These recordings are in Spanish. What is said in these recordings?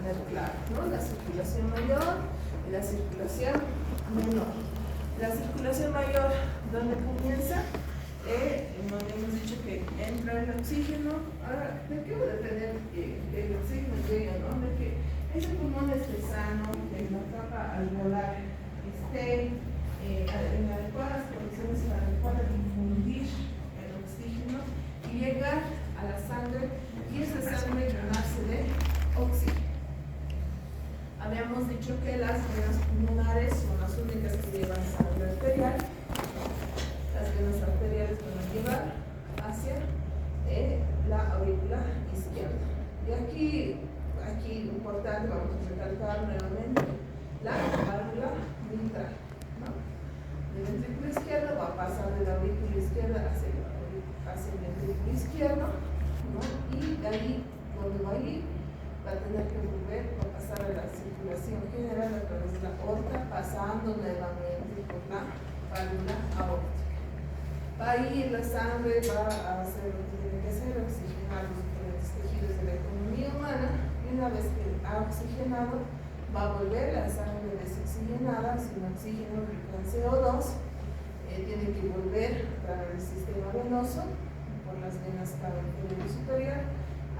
tener claro, ¿no? La circulación mayor y la circulación menor. La circulación mayor, ¿dónde comienza? Donde hemos dicho que entra el oxígeno. Ahora, ¿de qué va a depender que el oxígeno llegue, no? De que ese pulmón esté sano, que la capa alveolar esté en adecuadas condiciones para poder difundir el oxígeno y llegar a la sangre y esa sangre llenarse de oxígeno. Habíamos dicho que las venas pulmonares son las únicas que llevan sangre arterial. Las venas arteriales van a llevar hacia la aurícula izquierda. Y aquí importante, vamos a recalcar nuevamente la válvula mitral, ¿no? El ventrículo izquierdo va a pasar de la aurícula izquierda hacia el ventrículo izquierdo, ¿no? Y de ahí, donde va a ir, va a tener que volver a pasar a la circulación general a través de la aorta, pasando nuevamente por la válvula aórtica. Va a ir la sangre, va a hacer lo que tiene que hacer, oxigenar los diferentes tejidos de la economía humana, y una vez que ha oxigenado, va a volver la sangre desoxigenada, sin oxígeno, rica en CO2, tiene que volver a través del sistema venoso, por las venas cava inferior y superior,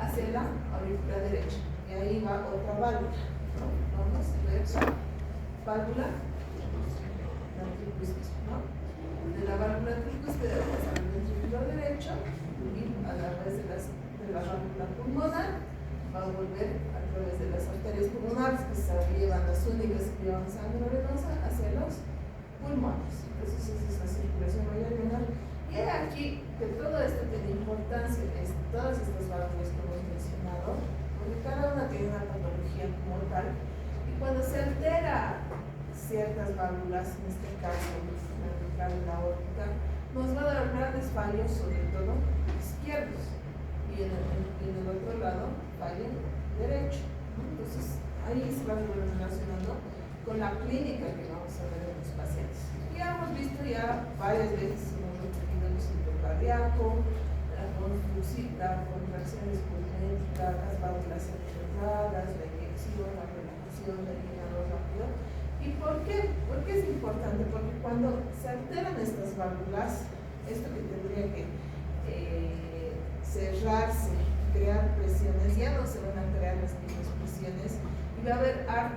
hacia la aurícula derecha. Y ahí va otra válvula, ¿no? Vamos a ver la válvula ventricular, ¿no? De la válvula ventricular pasar al ventrículo derecho y a través de la válvula pulmonar va a volver a través de las arterias pulmonares, que se llevan las únicas que llevan sangre venosa, hacia los pulmones. Entonces esa es la circulación mayor y menor. Y aquí que todo esto tiene importancia, todas estas válvulas que hemos mencionado, porque cada una tiene una patología como tal, y cuando se altera ciertas válvulas, en este caso la mitral y la aórtica, nos va a dar grandes fallos, sobre todo izquierdos, y en el otro lado fallo derecho, ¿no? Entonces ahí se va relacionando con la clínica que vamos a ver en los pacientes. Ya hemos visto ya varias veces, hemos repetido el ciclo cardíaco, la contracción espumétrica, las válvulas encerradas, la inyección, la relajación, el llenado rápido. ¿Y por qué? ¿Por qué es importante? Porque cuando se alteran estas válvulas, esto que tendría que cerrarse, crear presiones, ya no se van a crear las mismas presiones y va a haber va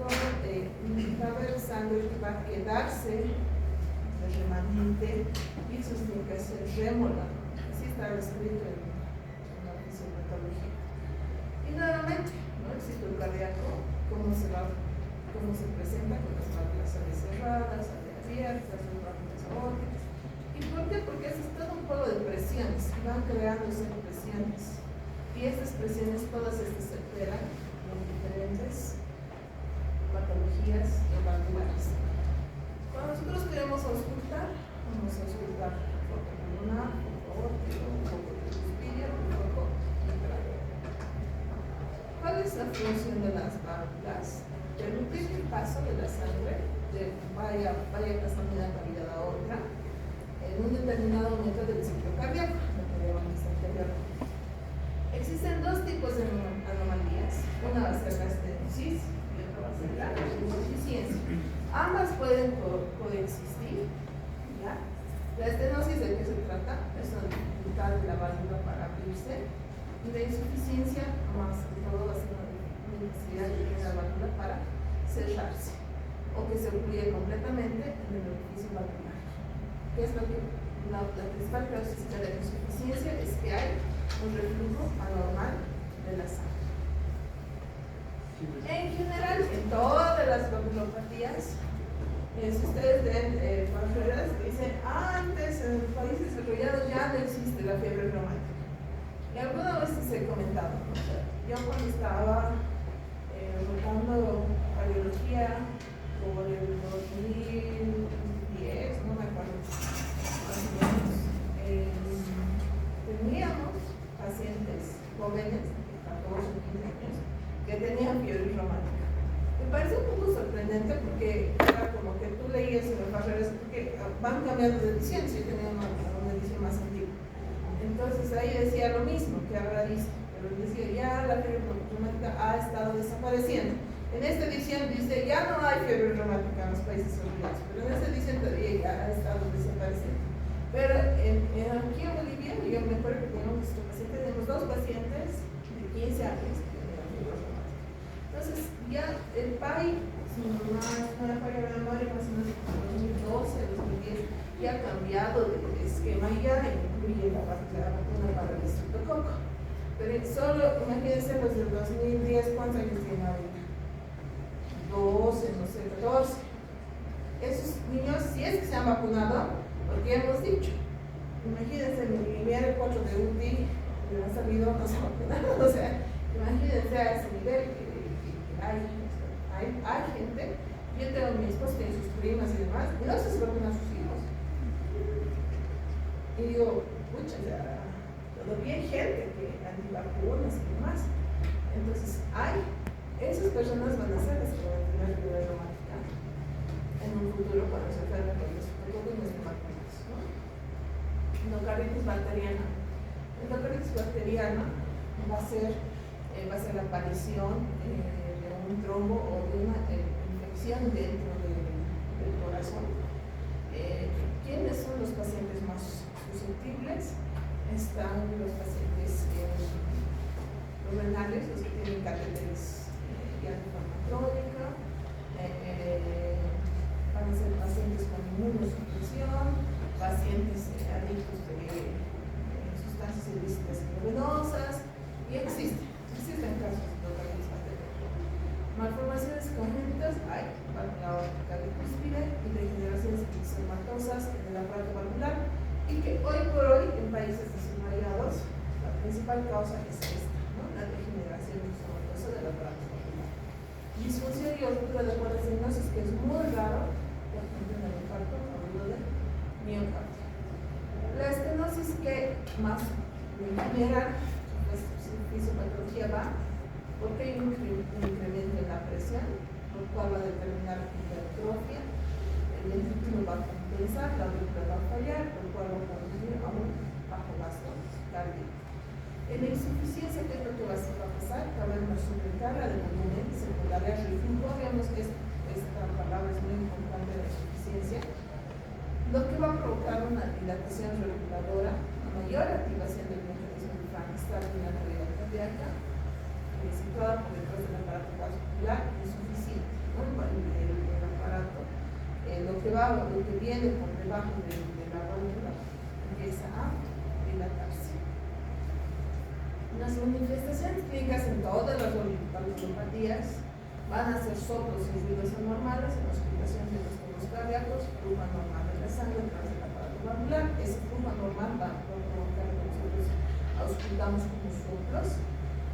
a haber sangre que va a quedarse de remanente y eso tiene que ser rémola. Así está escrito en la fisiopatología. Y nuevamente, ¿no? El ciclo cardíaco, cómo se presenta con las válvulas cerradas, abiertas, las válvulas aórticas. ¿Y por qué? Porque eso es todo un juego de presiones, van creándose presiones. Y estas presiones, todas estas se alteran en diferentes patologías valvulares. Cuando nosotros queremos auscultar, vamos a auscultar foco pulmonar, foco aórtico, foco tricuspidio, foco mitral. ¿Cuál es la función de las válvulas? Permitir el paso de la sangre, vaya pasando de una cavidad a otra, en un determinado momento del ciclo cardíaco, lo que llamamos anteriormente. Existen dos tipos de anomalías. Una va a ser la estenosis y otra va a ser la insuficiencia. Ambas pueden coexistir, ¿ya? La estenosis, ¿de qué se trata? Es una dificultad de la válvula para abrirse, y la insuficiencia, más que todo, va a ser una necesidad de la válvula para cerrarse o que se oculte completamente en el orificio valvular. ¿Qué es lo que la principal causa de la insuficiencia? Es que hay un reflujo anormal de la sangre. En general, en todas las valvulopatías, si ustedes ven carreras que dicen antes en los países desarrollados ya no existe la fiebre reumática. Y alguna vez se he comentado, ¿no? O sea, yo cuando estaba rotando radiología por el 2010, no me acuerdo, más o menos, teníamos pacientes jóvenes de 14 o 15 años que tenían fiebre reumática. Me parece un poco sorprendente porque era como que tú leías en las barreras, porque van cambiando de edición, si yo tenía una edición más antigua. Entonces ahí decía lo mismo, que ahora dice, pero decía ya la fiebre reumática ha estado desapareciendo. En esta edición dice, ya no hay fiebre reumática en los países olvidados, pero en esta edición todavía ya ha estado desapareciendo. Pero aquí en Bolivia, yo me acuerdo que tenemos dos pacientes de 15 años que tenían fiebre reumática. Entonces, ya el PAI, si no me falla la memoria, más o menos en 2012, 2010, ya ha cambiado de esquema y ya incluye la vacuna para el estreptococo. Pero solo, imagínense los del 2010, ¿cuántos años tienen ahorita? 12, no sé, 14. Esos niños, si es que se han vacunado, porque ya hemos dicho, imagínense, mi el 4 de UTI, le han salido, no se han vacunado, o sea, imagínense a ese nivel que hay gente. Yo tengo mi esposo, tiene sus primas y demás, y no se vacunan a sus hijos. Y digo, pucha, o sea, todavía hay gente que antivacunas y demás. Entonces, esas personas van a ser las que van a tener fiebre reumática en un futuro cuando se enfermen con los protocolos no estén vacunados, ¿no? Endocarditis bacteriana. Endocarditis bacteriana va a ser la aparición de un trombo o de una infección dentro del corazón. ¿Quiénes son los pacientes más susceptibles? Están los pacientes los renales, los que tienen catéteres de antifarmacónica, van a ser pacientes con inmunosupresión, pacientes adictos de sustancias ilícitas intravenosas, y existen casos de endocarditis bacteriana. Malformaciones congénitas hay, la óptica de cúspide y degeneraciones ixomatosas en el aparato valvular, y que hoy por hoy en países desarrollados la principal causa es esta, ¿no? La degeneración ixomatosa del aparato valvular. Disfunción y ruptura de cuerdas venosas, que es muy raro, por ejemplo en el infarto agudo de miocardio. La estenosis que más genera fisiopatología va porque hay un incremento en la presión, lo cual va a determinar hipertrofia. El ventículo va a compensar, la aurícula va a fallar, lo cual va a conducir a un bajo gasto cardíaco. En la insuficiencia, ¿qué es lo que va a pasar? Va a haber una sobrecarga de volumen secundaria al reflujo. Digamos que esta palabra es muy importante de la insuficiencia, lo que va a provocar una dilatación reguladora, una mayor activación del mecanismo de Frankenstein en la actividad cardíaca, situada por detrás del aparato vascular insuficiente, ¿no? El aparato, lo que viene por debajo de la válvula empieza a dilatarse. Las manifestaciones clínicas en todas las valvulopatías van a ser soplos y ruidos anormales en la auscultación de los tonos cardíacos, flujo anormal de la sangre a través del aparato valvular. Ese flujo anormal va a provocar que nosotros auscultamos como soplos.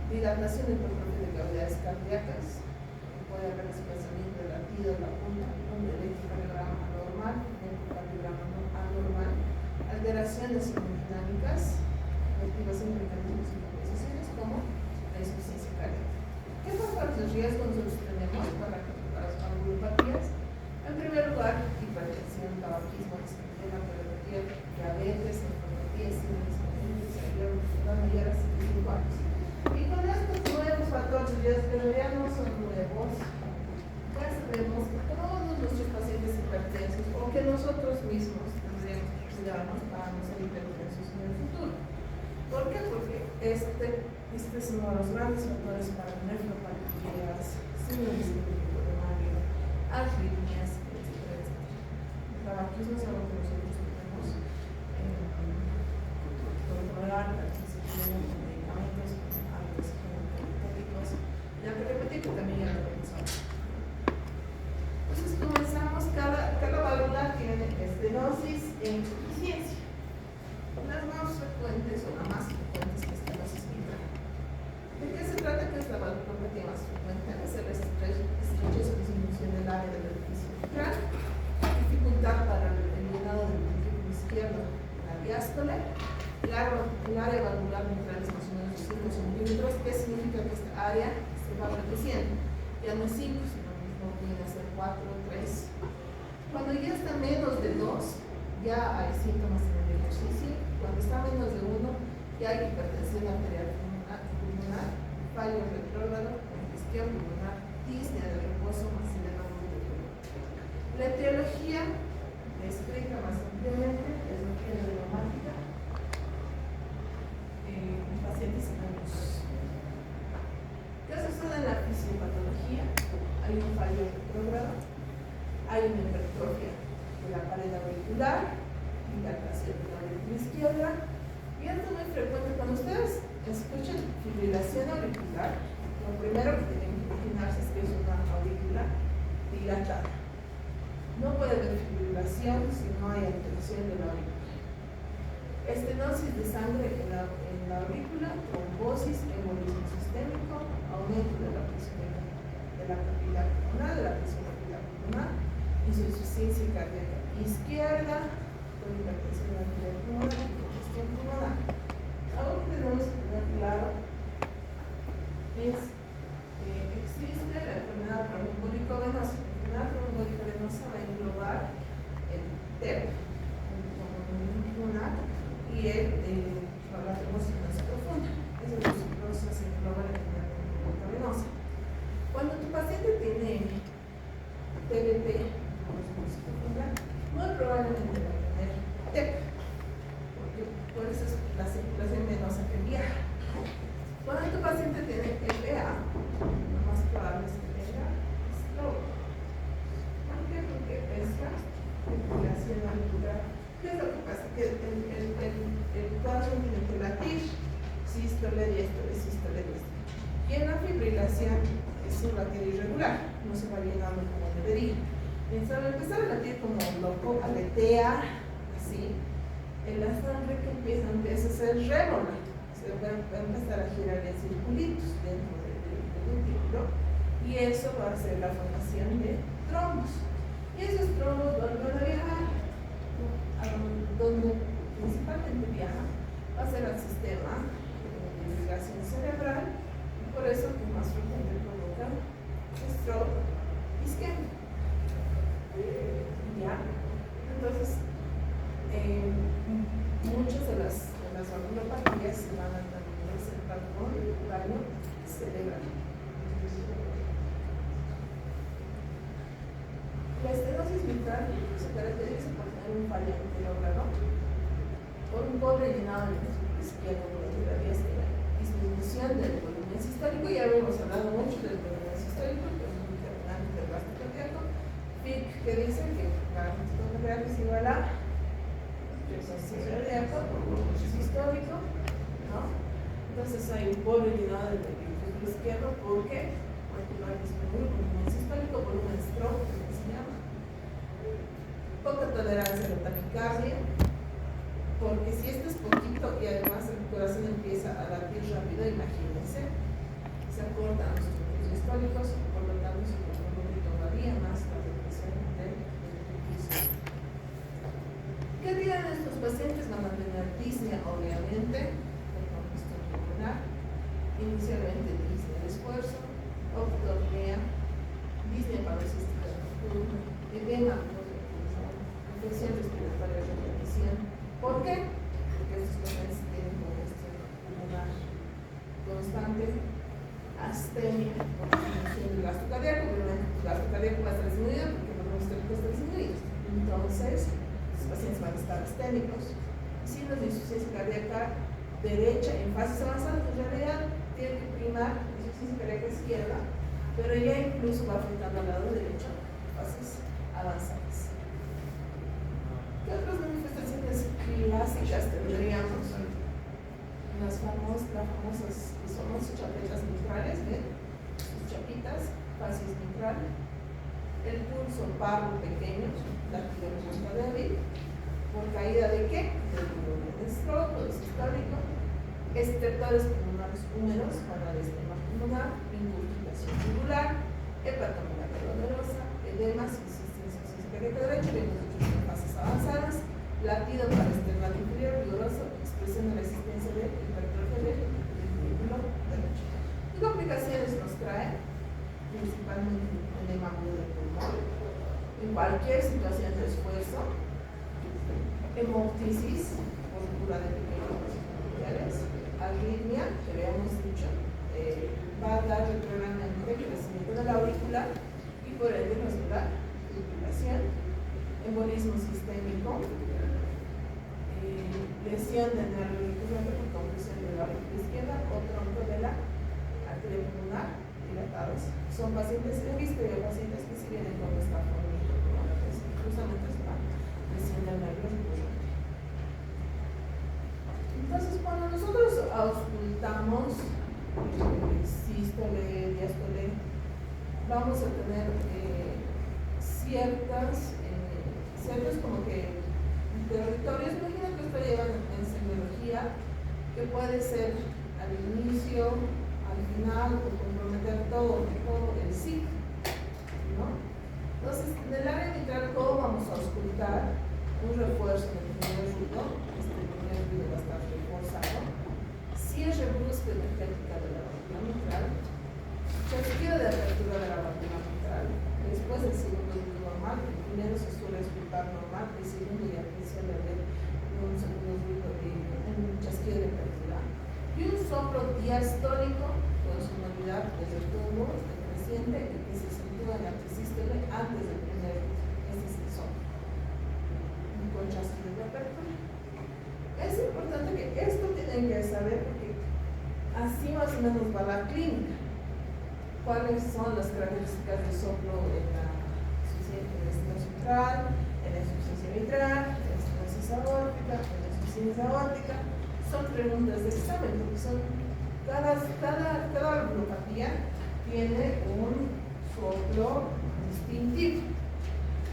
Dilatación de hipertrofia de cavidades cardíacas, puede haber desplazamiento del latido de la punta del electrocardiograma anormal, electrocardiograma anormal, alteraciones hemodinámicas, activación de mecanismos y compensaciones como la insuficiencia cardíaca. ¿Qué factores de riesgo nosotros tenemos para las valvulopatías? En primer lugar, hipertensión, tabaquismo, diabetes, enfermedad, la mayor a 75 años. Y con estos nuevos factores de riesgo, que ya no son nuevos, ya sabemos que todos nuestros pacientes hipertensos, o que nosotros mismos tendríamos que cuidarnos para no ser hipertensos en el futuro. ¿Por qué? Porque este es uno de los grandes factores para nefropatías, síndrome coronario, arritmias, etc. El tabaquismo es algo que nosotros tenemos controlar, la adquisición de medicamentos, ya que repetir que también ya lo pensamos. Entonces comenzamos, cada válvula tiene estenosis e insuficiencia. Las más frecuentes o las más frecuentes que estenosis mitral. ¿De qué se trata? Que es la valvulopatía más frecuente, es el estrechez o disminución del área del orificio mitral, dificultad para el llenado del ventículo izquierdo, la diástole. El área valvular mitral es más o menos 5 centímetros. ¿Qué significa? Que esta área se va reduciendo. Ya no es 5, sino mismo viene a ser 4, 3. Cuando ya está menos de 2, ya hay síntomas en el ejercicio. Cuando está menos de 1, ya hay hipertensión arterial pulmonar, fallo renal. isquio pulmonar, disnea de reposo más edema multiple. La etiología me explica más ampliamente, es lo que es la neumática en pacientes años. ¿Qué sucede en la fisiopatología? Hay un fallo retrógrado, hay una hipertrofia de la pared auricular, dilatación de la aurícula izquierda, y esto es muy frecuente cuando ustedes escuchan fibrilación auricular. Lo primero que tienen que imaginarse es que es una aurícula dilatada. No puede haber fibrilación si no hay alteración de la aurícula. Estenosis de sangre en la aurícula, trombosis, embolismo sistémico, aumento de la presión de la capilar pulmonar, de la presión capilar pulmonar, insuficiencia cardíaca izquierda, con hipertensión arterial pulmonar y congestión pulmonar. Algo que tenemos que tener claro es que existe la enfermedad trombólico-venosa. La enfermedad trombólico-venosa va a englobar el TEP, pulmonar, y la trombosis venosa profunda. Esas dos cosas engloban la enfermedad trombólico-venosa. Cuando tu paciente tiene TBP, muy probablemente va a tener TEP, porque por eso es la circulación venosa que viaja. Cuando tu paciente tiene EPA, lo más probable es que tenga stroke. ¿Por qué? Porque es la circulación auricular. ¿Qué es lo que pasa? Que el corazón tiene que latir, sístole, diástole, sístole, diástole. Y en la fibrilación es un latido irregular, no se va llenando como debería. Entonces, al empezar a latir como loco, aletea, así, en la sangre que empieza a ser rémola, se va a empezar a girar en circulitos dentro del ventículo, y eso va a hacer la formación de trombos. Y esos trombos van a viajar a donde principalmente viaja, va a ser al sistema de irrigación cerebral, y por eso que más frecuente provoca stroke isquémico. ¿Ya? Entonces, muchas de las valvulopatías se van a también presentar con daño cerebral. La estenosis mitral se caracteriza por tener un fallo anterogrado, por un pobre llenado del músculo izquierdo durante la disminución del volumen sistólico. Ya habíamos hablado mucho del volumen sistólico, que es un determinante del gasto cardíaco. FIC, que dice que la gasto cardíaco es igual a presión cardíaca por volumen sistólico, ¿no? Entonces hay un pobre llenado del músculo izquierdo, ¿por qué? Porque va a disminuir el volumen sistólico, volumen stroke, que se llama. Poca tolerancia a la taquicardia, porque si esto es poquito y además el corazón empieza a latir rápido, imagínense, se acortan los ciclos históricos, por lo tanto se compromete todavía más la depresión del piso. ¿Qué tienen estos pacientes? Van a tener disnea, obviamente, por congestión pulmonar, inicialmente disnea de esfuerzo, octopnea, disnea paroxística nocturna, edema, infección respiratoria de repetición. ¿Por qué? Porque estos pacientes tienen congestión pulmonar constante, astenia, por disminución del gasto cardíaco, obviamente el gasto cardíaco va a estar disminuido porque el volumen sistólico está disminuido. Entonces, los pacientes van a estar asténicos. Signos de insuficiencia cardíaca derecha en fases avanzadas, en realidad tiene que primar la insuficiencia cardíaca izquierda, pero ya incluso va afectando al lado derecho en fases avanzadas. ¿Qué otras manifestaciones clásicas tendríamos? Las famosas que son las chapetas mitrales, ¿ven? Sus chapitas, facies mitral, el pulso parvo pequeño, latido respuesta débil, por caída de qué? Del volumen stroke o sistólico, estertores pulmonares húmedos para el edema pulmonar, incurgitación tubular, hepatomegalia dolorosa, edemas, insuficiencia cardíaca derecha, en fases avanzadas, latido para externo inferior vigoroso, expresión de la existencia de hipertrofia del ventrículo derecho. ¿Qué complicaciones nos trae? Principalmente edema agudo del pulmón, en cualquier situación de esfuerzo, hemoptisis por ruptura de pequeños vasos arteriales, arritmia, que habíamos dicho, va a dar retrogradación por edema celular, fibrilación, embolismo sistémico, lesión del nervio recurrente por compresión de la aurícula izquierda o tronco de la arteria pulmonar dilatados. Son pacientes, he visto yo pacientes que sí vienen con esta formita, justamente es la lesión del nervio recurrente. Entonces, cuando nosotros auscultamos sístole, diástole, vamos a tener ciertos como que territorios. Imagina que esto lleva en semiología, que puede ser al inicio, al final, o comprometer todo el ciclo, ¿no? Entonces, en el área mitral, ¿cómo vamos a auscultar? Un refuerzo del primer ruido, primer ruido va a estar reforzado, cierre brusco energética de la válvula mitral, chasquido de apertura de la válvula mitral, después el segundo ruido normal, el primero se suele auscultar normal, el segundo ya suele haber un segundo ruido de un chasquido de apertura, y un soplo diastólico con sonoridad desde el tubo creciente y que se sitúa en la antisístole antes del primer ruido. Este es el soplo, con chasquido de apertura. Es importante que esto tienen que saber porque así más o menos va la clínica. ¿Cuáles son las características del soplo en la insuficiencia mitral, en la insuficiencia mitral, en la estenosis aórtica, en la insuficiencia aórtica? Son preguntas de examen, porque son cada valvulopatía tiene un soplo distintivo.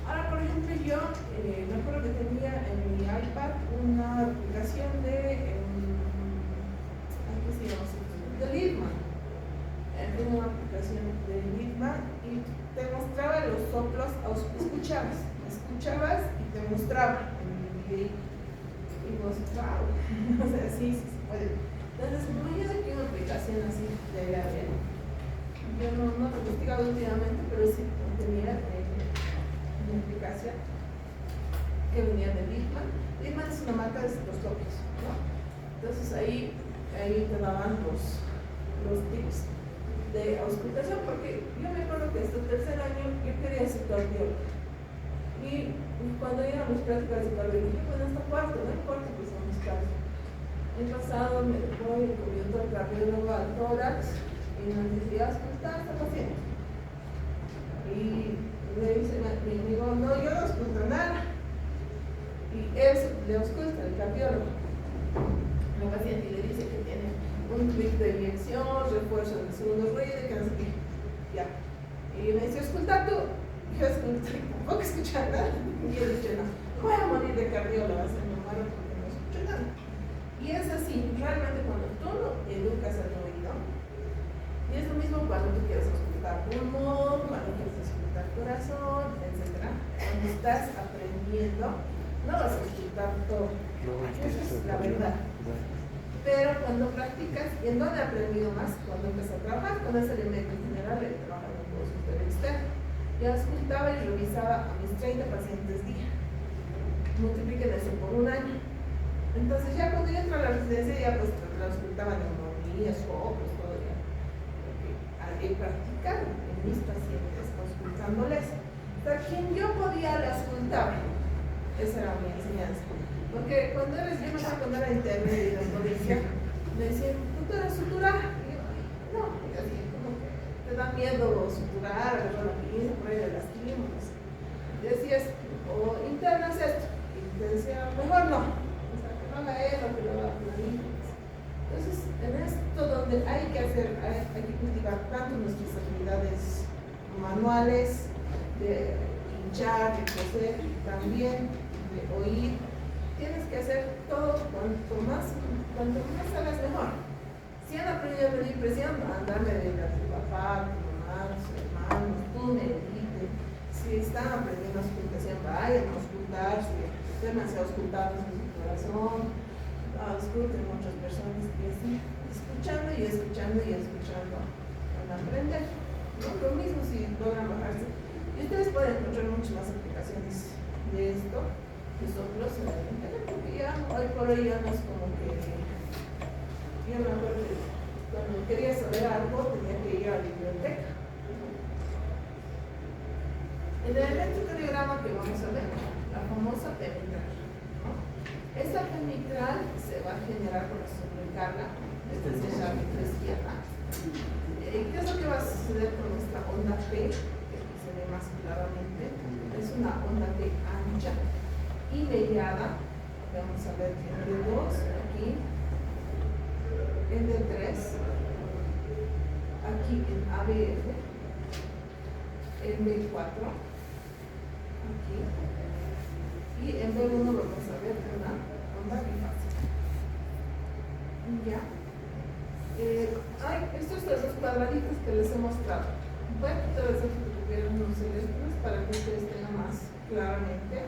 Ahora, por ejemplo, yo me acuerdo que tenía en mi iPad una aplicación de Lidman. Tenía una aplicación de Lidman y te mostraba los soplos, escuchabas y te mostraba en el video. Y vos, wow, o sea, sí se puede. Entonces, me imagino que una aplicación así debería haber. Yo no lo he investigado últimamente, pero sí tenía una aplicación que venía de Lidman. Lidman es una marca de estetoscopios, ¿no? Entonces ahí te daban los tips de auscultación, porque yo me acuerdo que hasta el tercer año yo quería ser cardiólogo. Y cuando iba a mis prácticas de cardiología, bueno, hasta cuarto, no importa que son mis casos. El pasado me voy con mi otro cardiólogo al tórax y me decía, auscultar a esta paciente. Y le dice mi amigo, no, yo no ausculto nada. Y él le ausculta, el cardiólogo, la paciente, y le dice que tiene un clic de inyección, refuerzo del segundo ruido, que no sé qué. Ya. Y me dice, ausculta tú. Yo escuché, tampoco escuché nada. Y yo dije, no, voy a morir de cardióloga, se me muero porque no escucho nada. Y es así, realmente cuando tú lo educas al oído, y es lo mismo cuando tú quieres auscultar pulmón, cuando quieres auscultar corazón, etc. Cuando estás aprendiendo, no vas a auscultar todo. Esa es la verdad. Pero cuando practicas, ¿y en dónde he aprendido más? Cuando empecé a trabajar con ese elemento general, he trabajado en consultorio externo. Yo auscultaba y revisaba a mis 30 pacientes día. Multipliquen eso por un año. Entonces ya cuando yo entro a la residencia, ya pues auscultaba neumonías, soplos, todo ya. He practicado en mis pacientes, auscultándoles. Pero quien yo podía le auscultaba. Esa era mi enseñanza. Porque cuando yo me acuerdo cuando era interna y la policía, me decían, ¿tú eres suturar? Y yo, no, y así como que te da miedo suturar, agarrar la pinza, por ahí de las lastimos. Y decías, o internas esto. Y te decía, mejor no. O sea, que no haga él o que lo haga planito. Entonces, en esto donde hay que hacer, hay que cultivar tanto nuestras habilidades manuales, de hinchar, de coser, y también de oír. Tienes que hacer todo cuanto más hagas mejor. Si han aprendido a pedir presión, andarme de tu papá, tu mamá, tus hermanos, tú medite. Si están aprendiendo auscultación, vayan a auscultar, si ténganse a auscultar en su corazón, ausculten muchas personas que están escuchando y escuchando y escuchando para aprender. ¿No? Lo mismo si logran bajarse. Y ustedes pueden encontrar muchas más aplicaciones de esto. Que soplos en la internet, porque ya hoy por hoy ya no es como que yo me acuerdo que cuando quería saber algo tenía que ir a la biblioteca. En el electrocardiograma que vamos a ver, la famosa P mitral, ¿no? Esta P mitral se va a generar con la sobrecarga, es decir, la mitral izquierda. ¿Qué es lo que va a suceder con nuestra onda P? Que aquí se ve más claramente. Es una onda P ancha y mediada. Vamos a ver en D2, aquí, en D3, aquí en ABF, en B4, aquí, y en B1 vamos a ver una onda bifásica. Ya. Estos son los cuadraditos que les he mostrado. Voy a quitar esos que tuvieron unos electros para que ustedes tengan más claramente.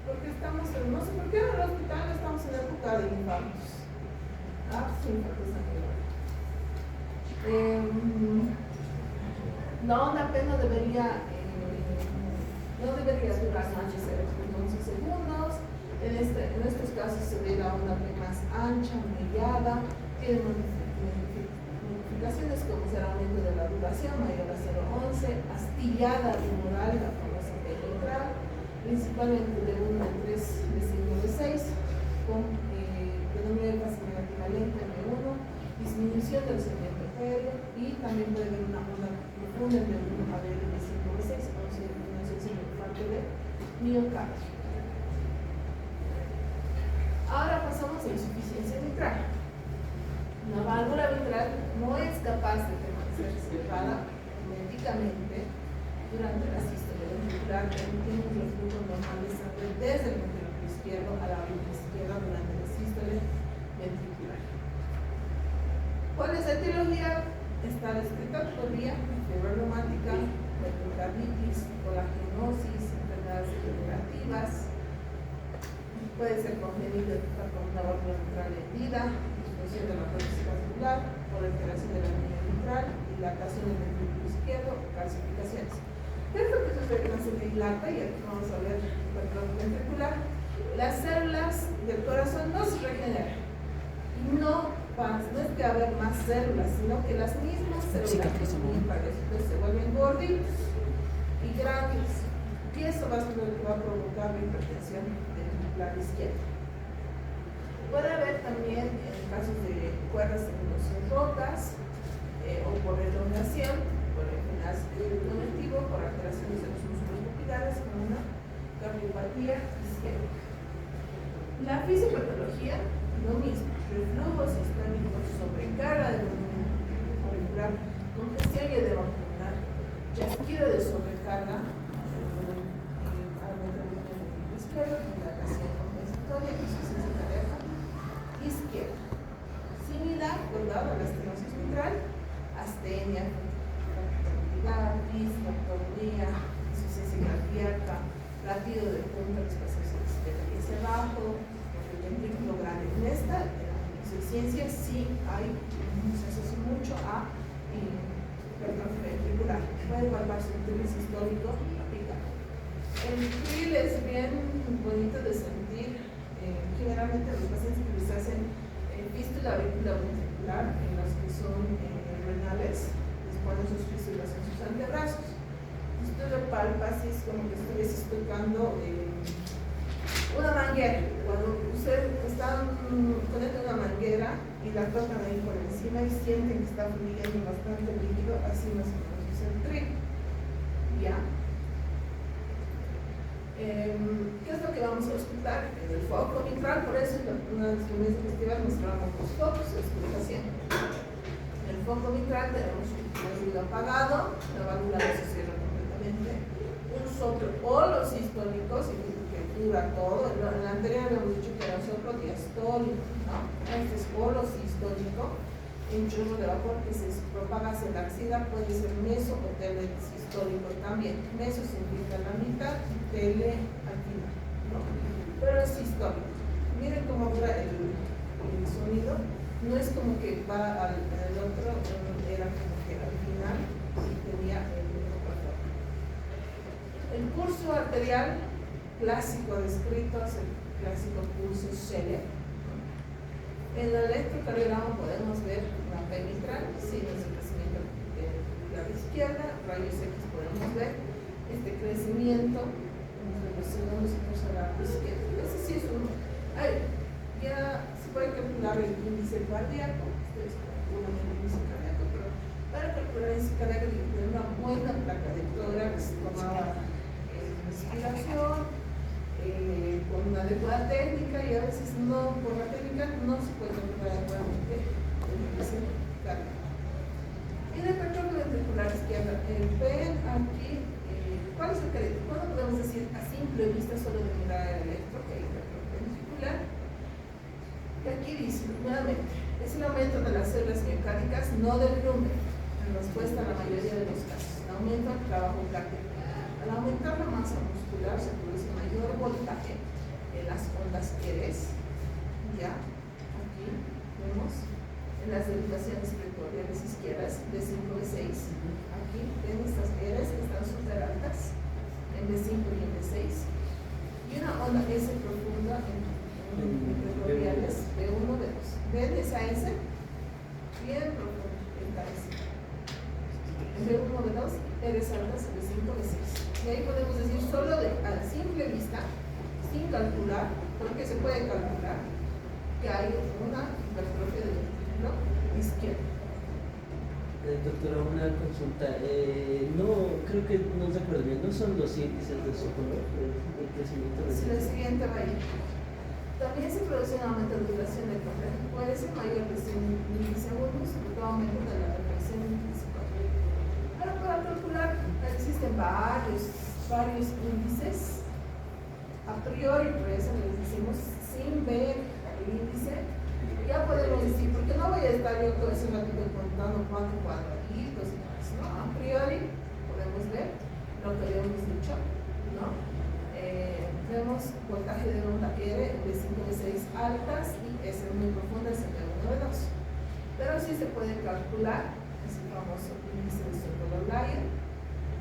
Porque estamos, no sé por qué en el hospital estamos en época de infartos. Sí, infartos anteriores. La onda P no debería durar más de 0.11 segundos. En estos casos se ve la onda P más ancha, mediada, tiene modificaciones como será aumento de la duración mayor a 0.11, astillada bimoral, la famosa P mitral, principalmente de 1 a 3, de 5 de 6, con predominio de fase negativa lenta en B1, disminución del segmento aéreo y también puede haber una onda profunda en B1 a B de 5 de 6, o sea, una sección de parte de miocardio. Ahora pasamos a insuficiencia mitral. La válvula mitral no es capaz de permanecer cerrada herméticamente durante la sístole ventricular, permitiendo un reflujo normal de sangre desde el ventrículo izquierdo a la válvula izquierda durante la sístole ventricular. ¿Cuál es la etiología? Está descrita por vía fiebre reumática, pericarditis, colagenosis, enfermedades degenerativas. Puede ser congénito con una válvula mitral hendida, disfunción de la prótesis vascular, por alteración de la línea mitral, dilatación del ventrículo izquierdo, calcificaciones. ¿Qué es lo que sucede con la se dilata? Y aquí vamos a ver el patrón ventricular. Las células del corazón no se regeneran. Y no es que haber más células, sino que las mismas células se vuelven gorditos y grandes. Y eso va a provocar la hipertensión ventricular izquierda. Puede haber también en casos de cuerdas de conducción rotas o por elongación, por el conectivo, por alteraciones de los músculos pupilares, con una cardiopatía isquémica. La fisiopatología, lo mismo, reflujo sistémico, sobrecarga de volumen auricular, congestión y edema pulmonar, chasquido de sobrecarga, aumento del volumen izquierdo, dilatación compensatoria, insuficiencia cardíaca izquierda. Similar, dado a la estenosis mitral, astenia, disneumonía, insuficiencia cardíaca, latido de punta, espaciación hacia abajo, el ventrículo grande. En esta insuficiencia sí se asocia mucho a hipertrofia ventricular. Puede evaluarse un trill sistólico aplicado. El trill es bien bonito de sentir. Generalmente los pacientes que les hacen fístula ventricular, en los que son renales, les ponen sus fístulas en sus antebrazos. Esto lo palpas y es como que estuviese tocando una manguera. Cuando ustedes conectan una manguera y la tocan ahí por encima y sienten que está fluyendo bastante líquido, así más o menos es el trill. ¿Ya? ¿Qué es lo que vamos a auscultar? En el foco mitral, por eso en una de las primeras investigaciones mostramos los focos de auscultación. En el foco mitral tenemos un ruido apagado, la válvula no se cierra completamente, un soplo holosistólico, que dura todo. En la anterior habíamos dicho que era un soplo diastólico, ¿no? Este es holosistólico, un chorro de vapor que se propaga hacia la axila, puede ser meso o telesistólico también. Meso significa la mitad y tele al final, ¿no? Pero es sistólico. Miren cómo dura el sonido, no es como que va al otro, era como que al final sí tenía el vapor. El pulso arterial clásico descrito es el clásico pulso Scheller. En el electrocardiograma podemos ver una P mitral, signos de crecimiento de la izquierda, rayos X podemos ver este crecimiento entre los segundos y tercer arco izquierdo. Ese sí es uno. Ya se puede calcular el índice cardíaco, ustedes calculan el índice cardíaco, pero para calcular el índice cardíaco hay que tener una buena placa de tórax, tomaba respiración, con una adecuada técnica, y a veces no, por la técnica no se puede calcular adecuadamente el índice cardíaco. En el retorno ventricular izquierdo, ven aquí, ¿cuál es el crédito? ¿Cuándo podemos decir a simple vista solo de mirar el electro, que hay retorno ventricular? Y aquí dice, nuevamente, es el aumento de las células miocárdicas, no del número, en respuesta a la mayoría de los casos. Aumenta el trabajo cardíaco. Al aumentar la masa muscular se produce mayor voltaje en las ondas ERES, ya, aquí vemos, en las derivaciones precordiales izquierdas de 5 B6. Aquí ven estas ERES que están súper altas, en B5 y en B6. Y una onda S profunda en precordiales B1, B2. ¿Ven esa S? Bien profunda, esta S. En B1, B2, ERES altas, B5, B6. Y ahí podemos decir solo a simple vista, sin calcular, porque se puede calcular, que hay una hipertrofia del ventrículo izquierdo. Doctora, una consulta. No, creo que no recuerdo bien, ¿no son los índices de Sokolov del crecimiento de la siguiente va a ir. También se produce un aumento de duración del complejo. Puede ser mayor de 100 milisegundos, porque aumento de la reflexión intrínseca. Ahora, para calcular, existen varios índices. A priori, por eso les decimos, sin ver el índice, ya podemos decir, porque no voy a estar yo todo ese ratito contando cuántos cuadraditos y más, ¿no? A priori, podemos ver lo que habíamos dicho, ¿no? Vemos voltaje de onda R de 5 B6 altas y S muy profunda, es el B1, B2. Pero sí se puede calcular, es el famoso índice de Sokolov-Lyon,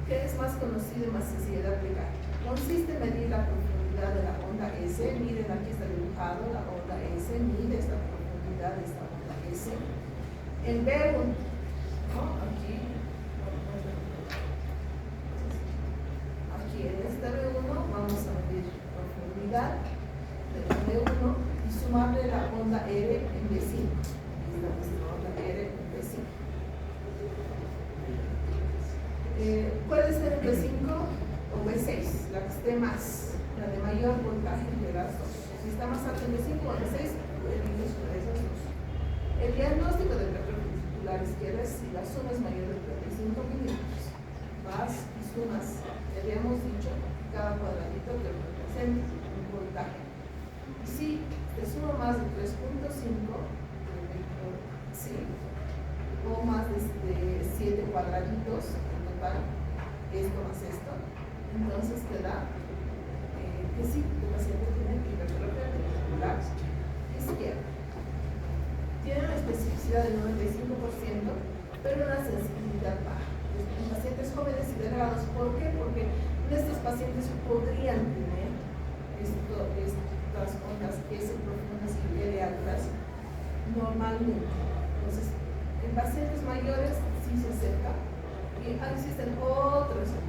que es más conocido y más sencillo de aplicar. Consiste en medir la profundidad de la onda S. Miren, aquí está dibujado la onda S, mide esta profundidad de esta onda S. En B1, ¿no? Aquí en este B1 vamos a medir profundidad de B1 y sumarle la onda R en B5. Esta es la onda R en B5. Puede ser en B5 o B6, la que esté más, la de mayor voltaje de las dos. Si está más alta en B5 o B6, eliges una de esas dos. El diagnóstico del retorno ventricular izquierdo es si la suma es mayor de 35 milímetros. Vas y sumas, ya habíamos dicho, cada cuadradito que representa un voltaje. Y si te suma más de 3.5, sí, o más de 7 cuadraditos en total, esto más esto, entonces te da que sí, tu paciente tiene hipertrofia ventricular izquierda. Tiene una especificidad del 95%, pero una sensibilidad baja. En pacientes jóvenes y delgados, ¿por qué? Porque estos pacientes podrían tener estas ondas S profundas y L altas normalmente. Entonces, en pacientes mayores sí se acerca. Y existen otros, la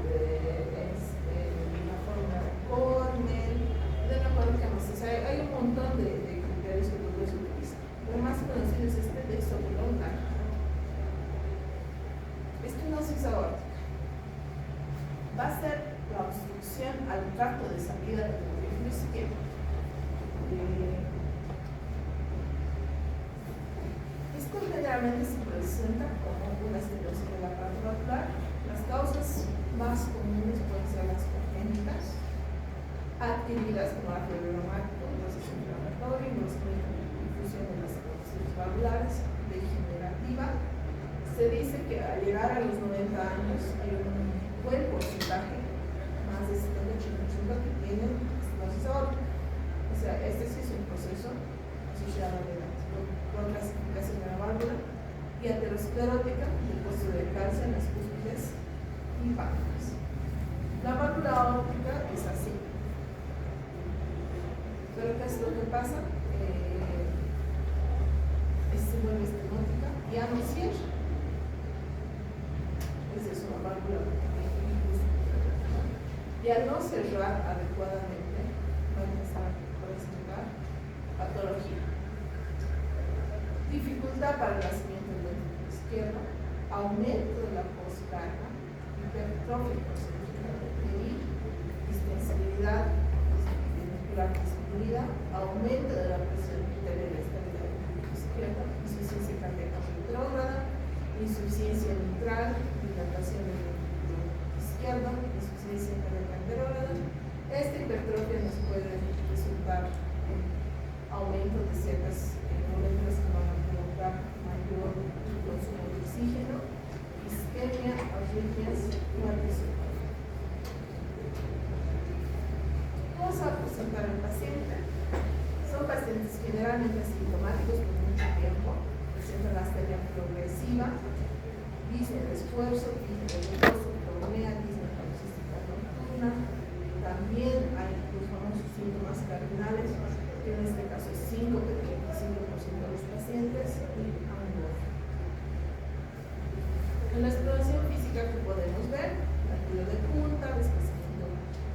fórmula de Cornell, no me acuerdo qué más. O sea, hay un montón de criterios que podemos utilizar. Lo más conocido es este de Sokolov-Lyon. Estenosis aórtica. Va a ser la obstrucción al tracto de salida del ventrículo izquierdo. Esto generalmente se presenta como una estenosis del aparato valvular. Las causas más comunes pueden ser las congénitas, adquiridas como la fiebre reumática, proceso inflamatorio, infusión de las condiciones valvulares, degenerativa. Se dice que al llegar a los 90 años hay un buen porcentaje, más de 70-80%, que tienen estenosis aórtica. O sea, este sí es un proceso asociado a la edad, con clasificación de la válvula y aterosclerótica, depósito de calcio en las cúspides y páncreas. La válvula aórtica es así. Pero ¿qué es lo que pasa? Se vuelve estenótica, ya no cierra. Esa es una válvula. y al no cerrar adecuadamente va a empezar a presentar patología. Dificultad para el nacimiento del ventrículo izquierdo, aumento de la poscarga, hipertrofia y distensibilidad muscular disminuida, aumento de la presión arterial y la estabilidad del ventrículo izquierdo, insuficiencia cardíaca retrógrada, insuficiencia mitral, dilatación del ventrículo izquierdo, insuficiencia cardíaca retrógrada. Esta hipertrofia nos puede resultar en aumento de ciertas moléculas que van a provocar mayor consumo de oxígeno, isquemia, arritmias y maldición. ¿Cómo se va a presentar el paciente? Son pacientes generalmente asintomáticos por mucho tiempo, presentan astenia progresiva, disnea de esfuerzo, disnea de reposo, tornea, disnea paroxística nocturna. También hay los famosos síntomas cardinales, que en este caso es 5% de los pacientes, y angorra. En la exploración física que podemos ver, latido de punta, desplazamiento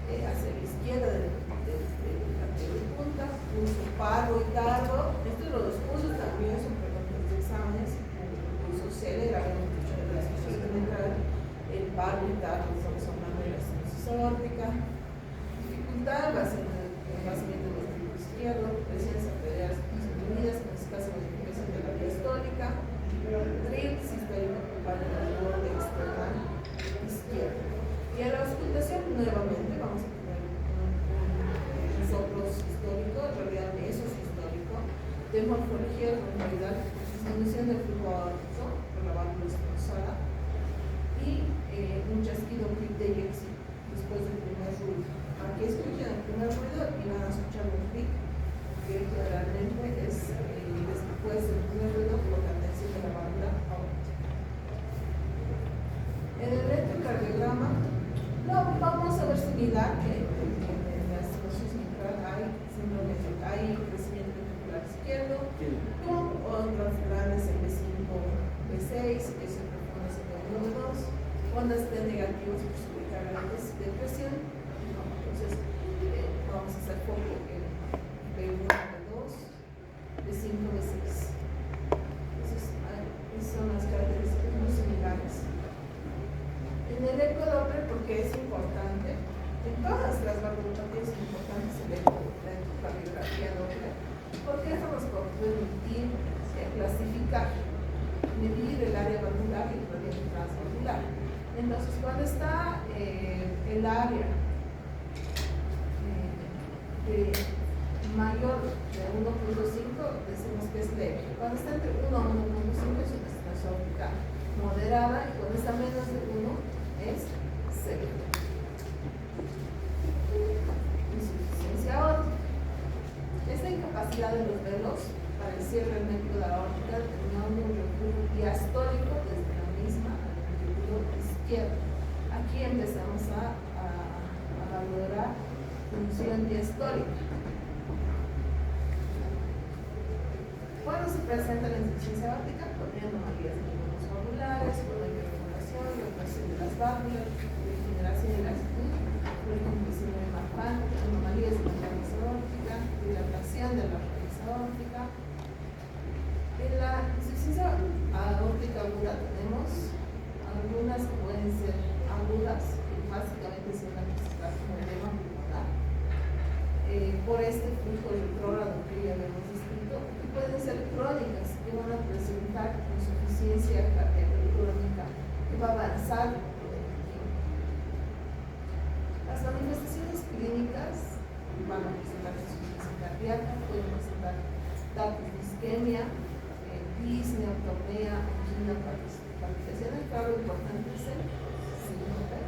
hacia la izquierda del latido de punta, pulso parvo y tardo. Estos los pulsos también son preguntas de exámenes. El pulso celera, habíamos dicho de la situación ventral, el parvo y tardo, estamos hablando de la estenosis aórtica. Dificultad, el nacimiento del ventrículo izquierdo, presiones arteriales disminuidas, en este caso la disminución de la diastólica, TRIP, sistólico culpable en el borde external izquierdo. Y a la auscultación, nuevamente, vamos a tener un soplo sistólico, en realidad mesosistólico, de morfología romboidal, disminución del flujo aórtico por la válvula estrozada y un chasquido clic de eyección después del primer ruido. Aquí escuchan el primer ruido y van a escuchar un clic, que generalmente es después del primer ruido por la tensión de la válvula aórtica. En el electrocardiograma vamos a ver similar que en la estenosis mitral hay síndrome, hay crecimiento ventricular izquierdo con otras grandes M5, B6, S profundas M1, B2, ondas T negativas por sobrecargas de presión. Entonces vamos a hacer foco en B1, B2, B5, B6. Esas son las características muy similares. En el ecodoppler, porque es importante, en todas las valvulopatías es importante se ve la ecocardiografía doppler, porque esto nos puede permitir clasificar, medir el área valvular y el gradiente transvalvular. Entonces, cuando está el área de mayor de 1.5, decimos que es leve. Cuando está entre 1 a 1.5 es una estenosis aórtica moderada, y cuando está menos de 1 es severa. Insuficiencia aórtica. Esta incapacidad de los velos para el cierre hermético de la aórtica determinando un reflujo diastólico desde la misma al ventrículo izquierdo. Aquí empezamos a valorar función diastólica. Cuando se presenta la insuficiencia aórtica, podría anomalías de los valvulares, cuando hay regulación, regulación de las válvulas, regeneración de la actitud, recompresión de Marfan, anomalías de la raíz aórtica, dilatación de la raíz aórtica. En la insuficiencia aórtica aguda tenemos algunas que pueden ser agudas, que básicamente se van a clasificar como edema pulmonar, por este flujo retrógrado que ya habíamos descrito, y pueden ser crónicas, que van a presentar insuficiencia cardíaca crónica, que va a avanzar por el tiempo. Las manifestaciones clínicas van a presentar insuficiencia cardíaca, pueden presentar datos de isquemia, disnea, tornea, angina, palpitaciones. Claro, lo importante es el síndrome.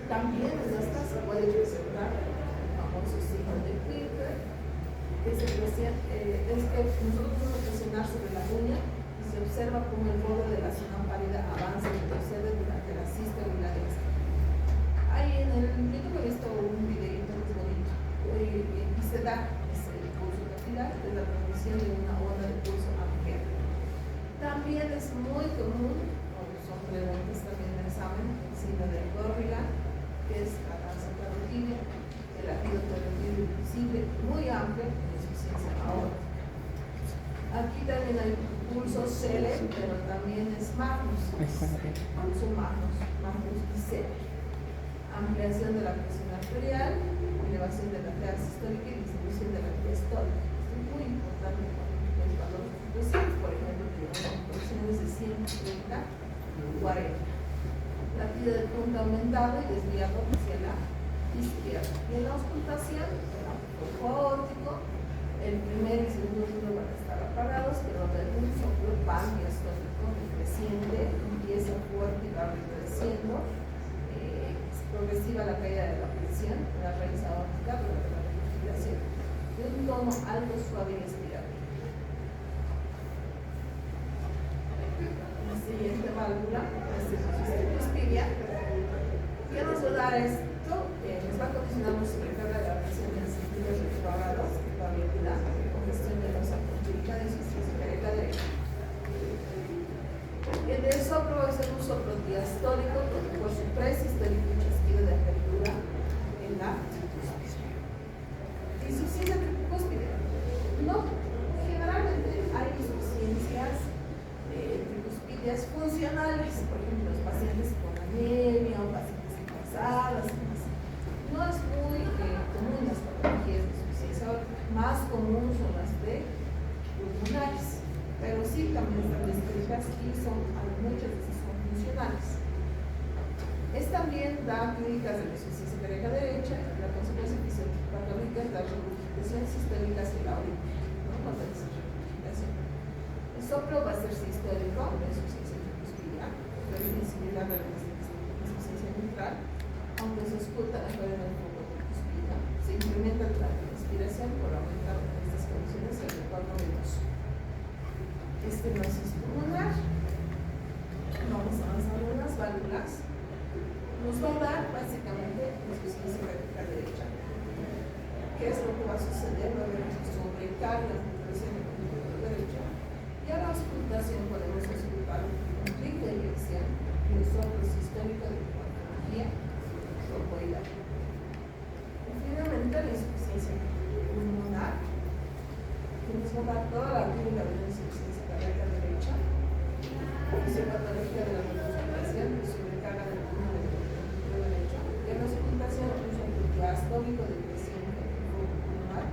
También en estas se puede presentar el famoso signo de Quirker, que es que nosotros podemos presionar sobre la uña y se observa cómo el borde de la zona pálida avanza y retrocede durante la sístole y la diástole. Ahí yo tengo visto un videito muy bonito y se da ese pulso capilar de la transmisión de una onda de pulso ampliada. También es muy común, o son preguntas también en el examen, síndrome de Corrigan, que es la danza carotídea, el latido carotídeo visible, muy amplio, en insuficiencia aórtica. Aquí también hay pulso cele, pero también es magnus, pulso magnus y cele. Ampliación de la presión arterial, elevación de la arteria sistólica y disminución de la diastólica. Esto es muy importante con los valores expresivos, por ejemplo, que tienen presiones de 130 40. Latido de punta aumentado y desviado hacia la izquierda. Y en la auscultación, el aórtico, el primer y segundo turno van a estar apagados, pero luego un soplo pandiastólico creciente, empieza fuerte y va retrocediendo, progresiva la caída de la presión, la raíz aórtica durante la respiración, de un tono alto, suave y expirable. La siguiente válvula es el cuspidia. ¿Qué nos va a dar esto? Nos va a condicionar la sobrecarga de la presión en sentidos retrógrados, variabilidad, congestión de los articulares y insuficiencia cardíaca derecha. El soplo va a ser un soplo diastólico por su presistólico y chasquido de apertura en la insuficiencia tricúspide. No, generalmente hay insuficiencias tricúspideas funcionales, por ejemplo, los pacientes con anemia o pacientes embarazadas. No es muy común las patologías de insuficiencia aórtica, más común son las de pulmonares, pero sí también están descritas y muchas de esas son funcionales. Es también da clínicas de la insuficiencia cardíaca derecha, la consecuencia fisiopatológica es la regurgitación sistólica hacia la orina, ¿no? Cuando dice regurgitación. El soplo va a ser sistólico, la insuficiencia tricúspide, pero es similar a la insuficiencia mitral, aunque se escucha mejor en el foco tricúspide. Se incrementa la respiración por aumentar estas condiciones el retorno venoso. Estenosis pulmonar. Vamos a avanzar en las válvulas. Nos va a dar básicamente la insuficiencia cardíaca derecha. ¿Qué es lo que va a suceder? Va a haber una sobrecarga de presión en el conducto derecho. Y a la auscultación podemos auscultar un clic de eyección y un soplo sistólico de patología tropoidal. Y finalmente la insuficiencia pulmonar, que nos va a dar toda la clínica de la insuficiencia cardíaca derecha. Fisiopatología de la respiración y sobrecarga del pulmón derecho. Y en la auscultación, un soplo diastólico de presión pulmonar,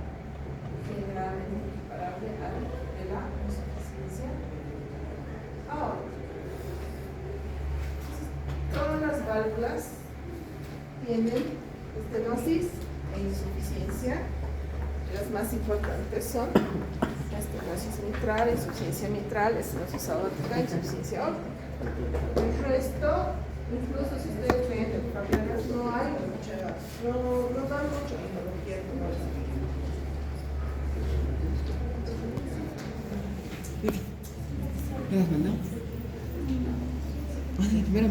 generalmente equiparable al de la insuficiencia aórtica. Todas las válvulas tienen estenosis e insuficiencia. Las más importantes son estenosis mitral, insuficiencia mitral, estenosis aórtica, insuficiencia aórtica. El resto, incluso si ustedes ven en papeles, no hay mucha, no dan mucha tecnología como ¿Me las mandó?